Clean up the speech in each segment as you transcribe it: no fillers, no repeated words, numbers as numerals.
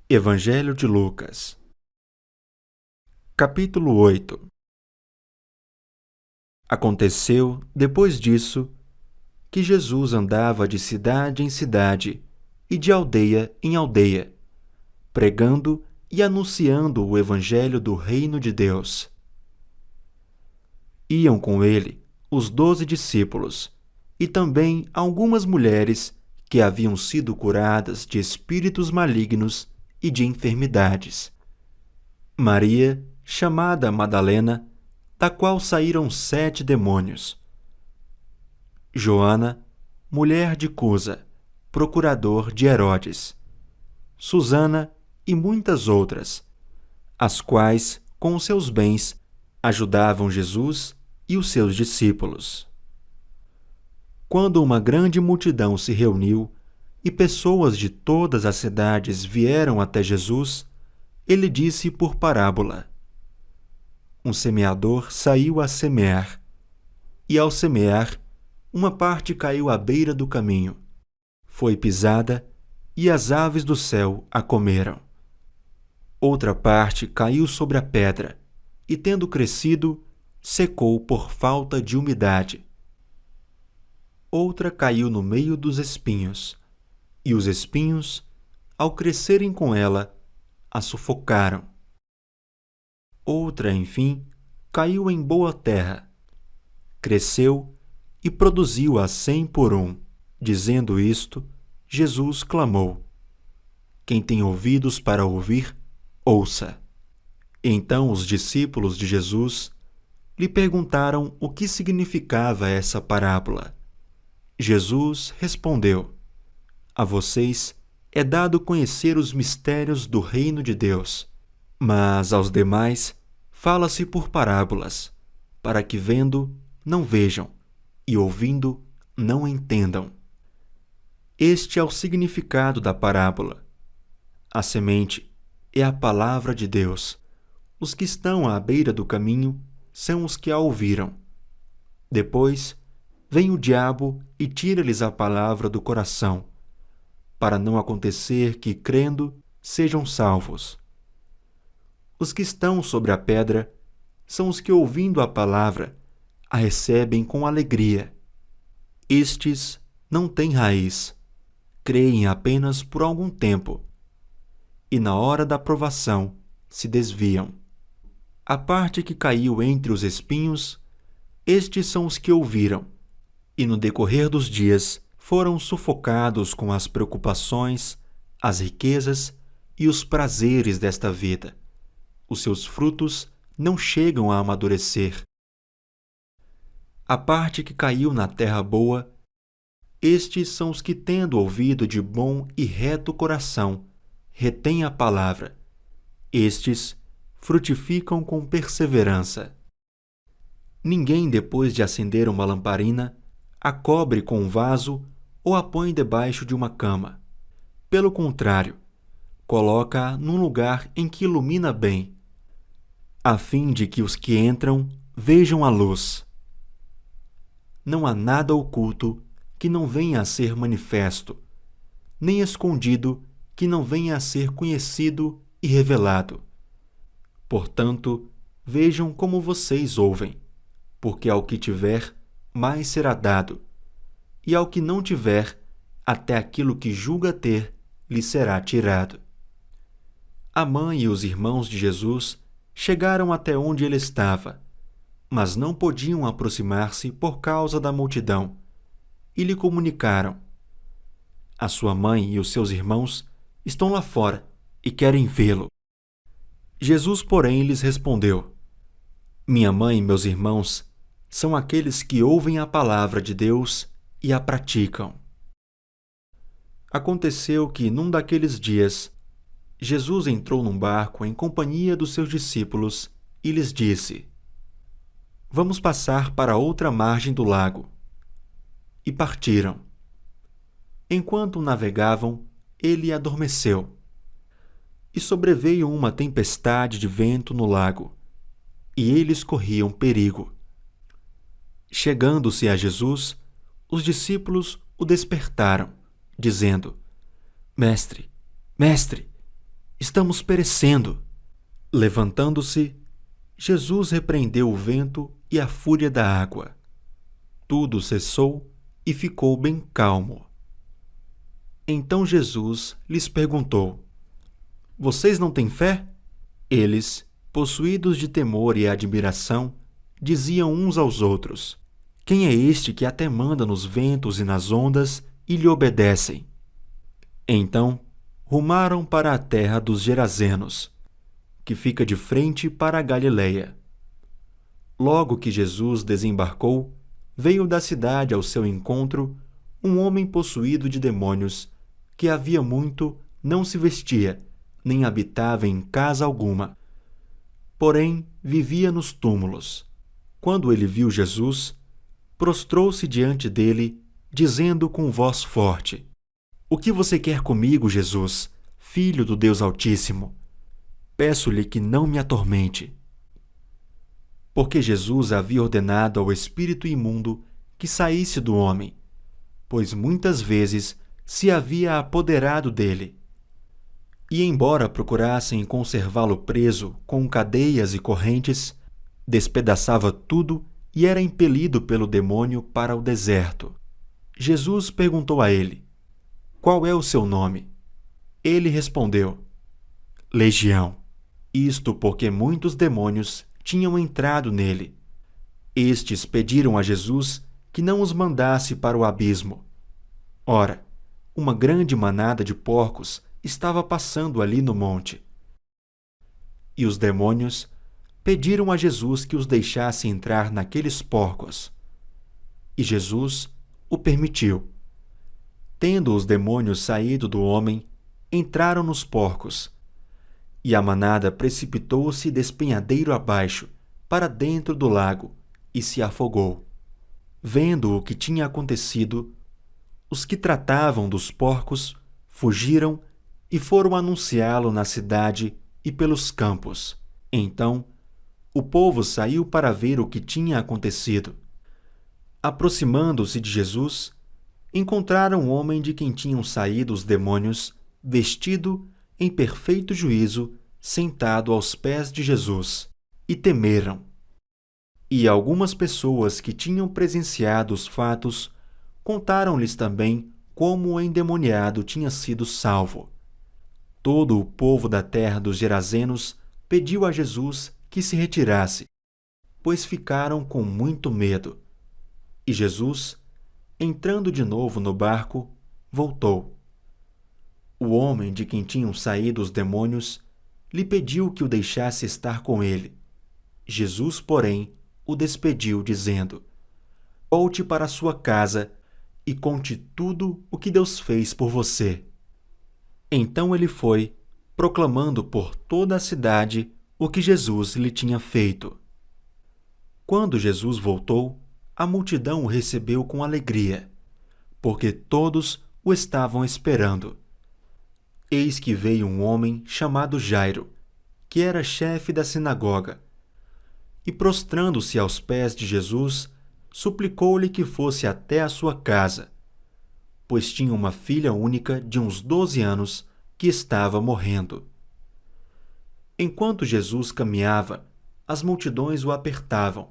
Evangelho de Lucas, capítulo 8. Aconteceu, depois disso, que Jesus andava de cidade em cidade e de aldeia em aldeia, pregando e anunciando o Evangelho do Reino de Deus. Iam com ele os 12 discípulos e também algumas mulheres que haviam sido curadas de espíritos malignos e de enfermidades. Maria, chamada Madalena, da qual saíram 7 demônios. Joana, mulher de Cusa, procurador de Herodes. Susana e muitas outras, as quais, com os seus bens, ajudavam Jesus e os seus discípulos. Quando uma grande multidão se reuniu e pessoas de todas as cidades vieram até Jesus, ele disse por parábola: Um semeador saiu a semear, e ao semear, uma parte caiu à beira do caminho. Foi pisada, e as aves do céu a comeram. Outra parte caiu sobre a pedra, e tendo crescido, secou por falta de umidade. Outra caiu no meio dos espinhos, e os espinhos, ao crescerem com ela, a sufocaram. Outra, enfim, caiu em boa terra, cresceu e produziu a 100 por 1. Dizendo isto, Jesus clamou: Quem tem ouvidos para ouvir, ouça. Então os discípulos de Jesus lhe perguntaram o que significava essa parábola. Jesus respondeu: A vocês é dado conhecer os mistérios do reino de Deus, mas aos demais fala-se por parábolas, para que vendo não vejam e ouvindo não entendam. Este é o significado da parábola. A semente é a palavra de Deus. Os que estão à beira do caminho são os que a ouviram. Depois vem o diabo e tira-lhes a palavra do coração, para não acontecer que, crendo, sejam salvos. Os que estão sobre a pedra são os que, ouvindo a palavra, a recebem com alegria. Estes não têm raiz, creem apenas por algum tempo, e na hora da provação se desviam. A parte que caiu entre os espinhos, estes são os que ouviram, e no decorrer dos dias foram sufocados com as preocupações, as riquezas e os prazeres desta vida. Os seus frutos não chegam a amadurecer. A parte que caiu na terra boa, estes são os que, tendo ouvido de bom e reto coração, retêm a palavra. Estes frutificam com perseverança. Ninguém, depois de acender uma lamparina, a cobre com um vaso ou a põe debaixo de uma cama. Pelo contrário, coloca-a num lugar em que ilumina bem, a fim de que os que entram vejam a luz. Não há nada oculto que não venha a ser manifesto, nem escondido que não venha a ser conhecido e revelado. Portanto, vejam como vocês ouvem, porque ao que tiver, mais será dado, e ao que não tiver, até aquilo que julga ter, lhe será tirado. A mãe e os irmãos de Jesus chegaram até onde ele estava, mas não podiam aproximar-se por causa da multidão, e lhe comunicaram: A sua mãe e os seus irmãos estão lá fora e querem vê-lo. Jesus, porém, lhes respondeu: Minha mãe e meus irmãos são aqueles que ouvem a palavra de Deus e a praticam. Aconteceu que, num daqueles dias, Jesus entrou num barco em companhia dos seus discípulos e lhes disse: Vamos passar para a outra margem do lago. E partiram. Enquanto navegavam, ele adormeceu. E sobreveio uma tempestade de vento no lago, e eles corriam perigo. Chegando-se a Jesus, os discípulos o despertaram, dizendo: Mestre, mestre, estamos perecendo. Levantando-se, Jesus repreendeu o vento e a fúria da água. Tudo cessou e ficou bem calmo. Então Jesus lhes perguntou: Vocês não têm fé? Eles, possuídos de temor e admiração, diziam uns aos outros: Quem é este que até manda nos ventos e nas ondas e lhe obedecem? Então rumaram para a terra dos Gerazenos, que fica de frente para a Galileia. Logo que Jesus desembarcou, veio da cidade ao seu encontro um homem possuído de demônios, que havia muito não se vestia, nem habitava em casa alguma. Porém, vivia nos túmulos. Quando ele viu Jesus, prostrou-se diante dele, dizendo com voz forte: O que você quer comigo, Jesus, Filho do Deus Altíssimo? Peço-lhe que não me atormente. Porque Jesus havia ordenado ao espírito imundo que saísse do homem, pois muitas vezes se havia apoderado dele. E embora procurassem conservá-lo preso com cadeias e correntes, despedaçava tudo e era impelido pelo demônio para o deserto. Jesus perguntou a ele: Qual é o seu nome? Ele respondeu: Legião. Isto porque muitos demônios tinham entrado nele. Estes pediram a Jesus que não os mandasse para o abismo. Ora, uma grande manada de porcos estava passando ali no monte. E os demônios pediram a Jesus que os deixasse entrar naqueles porcos. E Jesus o permitiu. Tendo os demônios saído do homem, entraram nos porcos. E a manada precipitou-se despenhadeiro abaixo, para dentro do lago, e se afogou. Vendo o que tinha acontecido, os que tratavam dos porcos fugiram e foram anunciá-lo na cidade e pelos campos. Então, o povo saiu para ver o que tinha acontecido. Aproximando-se de Jesus, encontraram um homem de quem tinham saído os demônios, vestido em perfeito juízo, sentado aos pés de Jesus, e temeram. E algumas pessoas que tinham presenciado os fatos contaram-lhes também como o endemoniado tinha sido salvo. Todo o povo da terra dos Gerazenos pediu a Jesus que se retirasse, pois ficaram com muito medo. E Jesus, entrando de novo no barco, voltou. O homem de quem tinham saído os demônios lhe pediu que o deixasse estar com ele. Jesus, porém, o despediu, dizendo: Volte para sua casa e conte tudo o que Deus fez por você. Então ele foi, proclamando por toda a cidade o que Jesus lhe tinha feito. Quando Jesus voltou, a multidão o recebeu com alegria, porque todos o estavam esperando. Eis que veio um homem chamado Jairo, que era chefe da sinagoga, e prostrando-se aos pés de Jesus, suplicou-lhe que fosse até a sua casa, pois tinha uma filha única de uns 12 anos que estava morrendo. Enquanto Jesus caminhava, as multidões o apertavam.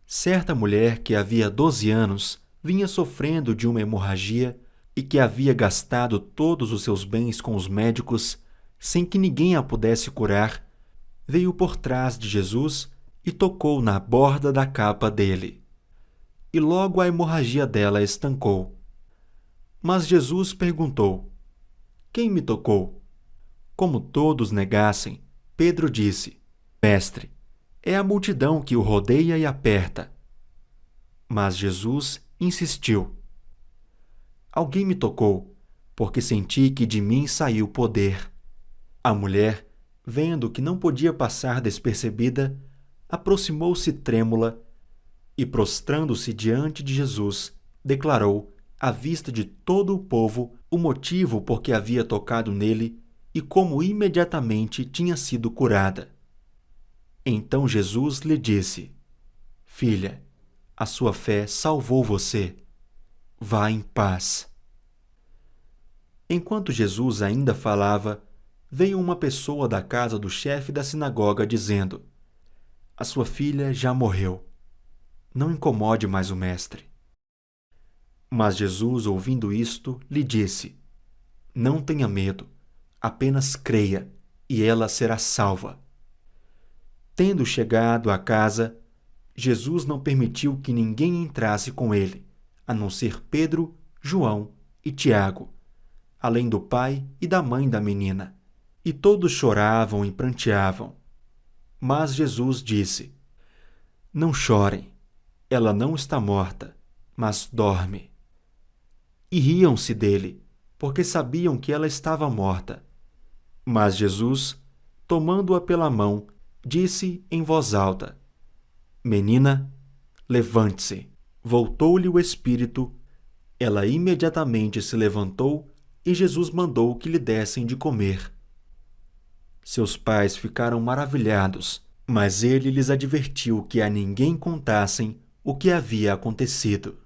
Certa mulher que havia 12 anos vinha sofrendo de uma hemorragia e que havia gastado todos os seus bens com os médicos, sem que ninguém a pudesse curar, veio por trás de Jesus e tocou na borda da capa dele. E logo a hemorragia dela estancou. Mas Jesus perguntou: Quem me tocou? Como todos negassem, Pedro disse: Mestre, é a multidão que o rodeia e aperta. Mas Jesus insistiu: Alguém me tocou, porque senti que de mim saiu poder. A mulher, vendo que não podia passar despercebida, aproximou-se trêmula e, prostrando-se diante de Jesus, declarou, à vista de todo o povo, o motivo por que havia tocado nele e como imediatamente tinha sido curada. Então Jesus lhe disse: Filha, a sua fé salvou você. Vá em paz. Enquanto Jesus ainda falava, veio uma pessoa da casa do chefe da sinagoga dizendo: a sua filha já morreu. Não incomode mais o mestre. Mas Jesus, ouvindo isto, lhe disse: não tenha medo, apenas creia, e ela será salva. Tendo chegado à casa, Jesus não permitiu que ninguém entrasse com ele, a não ser Pedro, João e Tiago, além do pai e da mãe da menina. E todos choravam e pranteavam. Mas Jesus disse: não chorem, ela não está morta, mas dorme. E riam-se dele, porque sabiam que ela estava morta. Mas Jesus, tomando-a pela mão, disse em voz alta: menina, levante-se. Voltou-lhe o espírito, ela imediatamente se levantou e Jesus mandou que lhe dessem de comer. Seus pais ficaram maravilhados, mas ele lhes advertiu que a ninguém contassem o que havia acontecido.